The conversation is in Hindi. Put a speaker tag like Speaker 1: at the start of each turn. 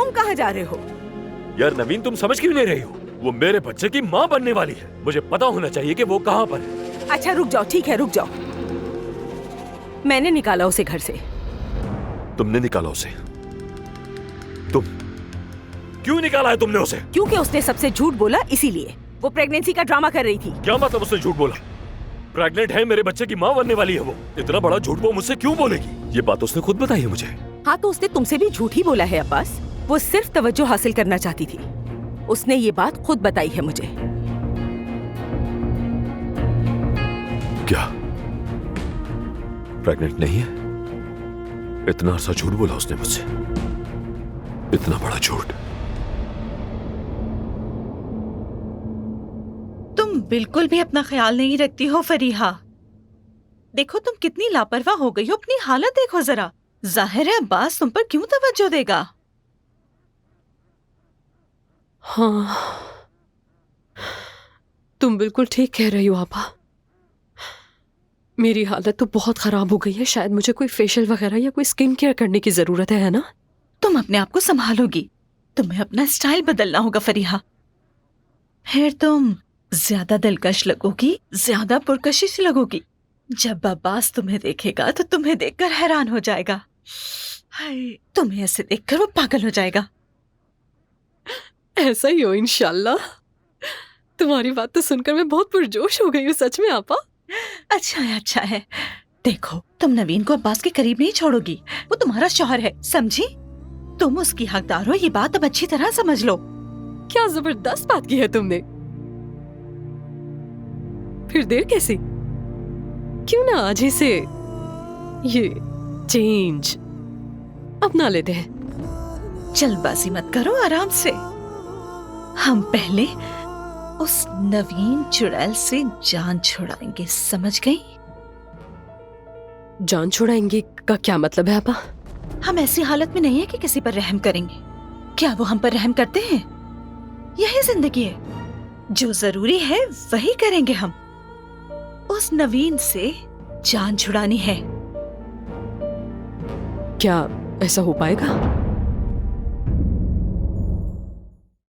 Speaker 1: तुम कहाँ जा रहे हो?
Speaker 2: यार नवीन, तुम समझ क्यों नहीं रही हो? वो मेरे बच्चे की माँ बनने वाली है। मुझे पता होना चाहिए कि वो कहाँ पर है।
Speaker 1: अच्छा रुक जाओ, ठीक है रुक जाओ। मैंने निकाला उसे घर से।
Speaker 2: तुमने निकाला उसे? तुम क्यों निकाला है तुमने उसे?
Speaker 1: क्योंकि उसने सबसे झूठ बोला, इसीलिए। वो प्रेगनेंसी का ड्रामा कर रही थी।
Speaker 2: क्या मतलब उसने झूठ बोला? प्रेग्नेंट है, मेरे बच्चे की माँ बनने वाली है वो। इतना बड़ा झूठ वो मुझसे क्यों बोलेगी? ये बात उसने खुद बताई है मुझे।
Speaker 1: हाँ तो उसने तुमसे भी झूठ ही बोला है अब्बास। वो सिर्फ तवज्जो हासिल करना चाहती थी। उसने ये बात खुद बताई है मुझे।
Speaker 2: क्या प्रेग्नेंट नहीं है? इतना सा झूठ बोला उसने मुझसे, इतना बड़ा झूठ।
Speaker 3: तुम बिल्कुल भी अपना ख्याल नहीं रखती हो फरीहा। देखो तुम कितनी लापरवाह हो गई हो, अपनी हालत देखो जरा। जाहिर है अब्बास तुम पर क्यों तवज्जो देगा।
Speaker 4: हाँ, तुम बिल्कुल ठीक कह रही हो आपा। मेरी हालत तो बहुत खराब हो गई है। शायद मुझे कोई फेशियल वगैरह या कोई स्किन केयर करने की जरूरत है ना?
Speaker 3: तुम अपने आप को संभालोगी। तुम्हें अपना स्टाइल बदलना होगा फरीहा। फिर तुम ज्यादा दिलकश लगोगी, ज्यादा पुरकशिश लगोगी। जब अब्बास तुम्हें देखेगा तो तुम्हें देखकर हैरान हो जाएगा। हाय, तुम्हें ऐसे देखकर वो पागल हो जाएगा।
Speaker 4: ऐसा ही हो इंशाल्लाह। तुम्हारी बात तो सुनकर मैं बहुत पुरजोश हो गई हूँ सच में आपा।
Speaker 3: अच्छा है, अच्छा है। देखो तुम नवीन को अब्बास के करीब नहीं छोड़ोगी। वो तुम्हारा शौहर है, समझी? तुम उसकी हकदार हो, ये बात अब अच्छी तरह समझ लो।
Speaker 4: क्या जबरदस्त बात की है तुमने। फिर देर कैसी? क्यों ना आज ही से ये चेंज अपना लेते हैं।
Speaker 3: जल्दबाजी मत करो, आराम से। हम पहले उस नवीन चुड़ैल से जान छुड़ाएंगे, समझ गई?
Speaker 4: जान छुड़ाएंगे का क्या मतलब है आपा?
Speaker 3: हम ऐसी हालत में नहीं है कि किसी पर रहम करेंगे। क्या वो हम पर रहम करते हैं? यही जिंदगी है, जो जरूरी है वही करेंगे हम। उस नवीन से जान छुड़ानी है।
Speaker 4: क्या ऐसा हो पाएगा?